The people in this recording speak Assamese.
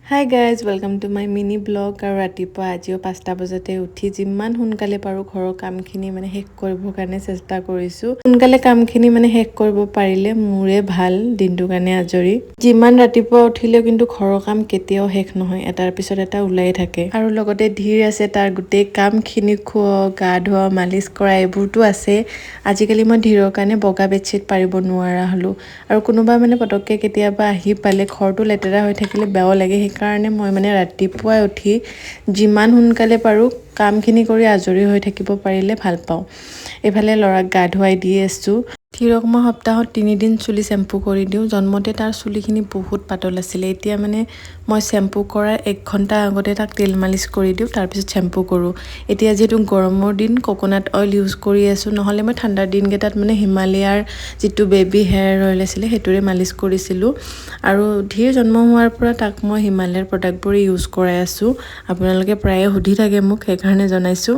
Hi guys welcome to my mini blog আৰু ৰাতিপুৱা আজিও 5টা বজাতে উঠি যিমান সোনকালে পাৰোঁ ঘৰৰ কামখিনি শেষ কৰিবৰ কাৰণে চেষ্টা কৰিছোঁ। সোনকালে কামখিনি শেষ কৰিব পাৰিলে মোৰে ভাল, দিনটোৰ কাৰণে আজৰি। যিমান ৰাতিপুৱা উঠিলেও কিন্তু ঘৰৰ কাম কেতিয়াও শেষ নহয়, এটাৰ পিছত এটা ওলাই থাকে। আৰু লগতে ধীৰ আছে, তাৰ গোটেই কামখিনি খোৱা, গা ধোৱা, মালিচ কৰা এইবোৰতো আছে। আজিকালি মই ধীৰৰ কাৰণে বগা বেডশ্বীট পাৰিব নোৱাৰা হ'লোঁ। আৰু কোনোবা পটককৈ কেতিয়াবা আহি পালে ঘৰটো লেতেৰা হৈ থাকিলে বেয়াও লাগে। সেইকাৰণে মই ৰাতিপুৱাই উঠি যিমান সোনকালে পাৰোঁ কামখিনি কৰি আজৰি হৈ থাকিব পাৰিলে ভাল পাওঁ। এইফালে ল'ৰাক গা ধুৱাই দি আছোঁ। ধীৰক মই সপ্তাহত 3 দিন চুলি চেম্পু কৰি দিওঁ। জন্মতে তাৰ চুলিখিনি বহুত পাতল আছিলে। এতিয়া মই চেম্পু কৰাৰ 1 ঘণ্টা আগতে তাক তেল মালিচ কৰি দিওঁ, তাৰপিছত চেম্পু কৰোঁ। এতিয়া যিহেতু গৰমৰ দিন কোকোনাট অইল ইউজ কৰি আছোঁ, নহ'লে মই ঠাণ্ডাৰ দিনকেইটাত হিমালয়াৰ যিটো বেবী হেয়াৰ অইল আছিলে সেইটোৰে মালিচ কৰিছিলোঁ। আৰু ধীৰ জন্ম হোৱাৰ পৰা তাক মই হিমালয়াৰ প্ৰডাক্টবোৰে ইউজ কৰাই আছোঁ। আপোনালোকে প্ৰায়ে সুধি থাকে মোক, সেইকাৰণে জনাইছোঁ।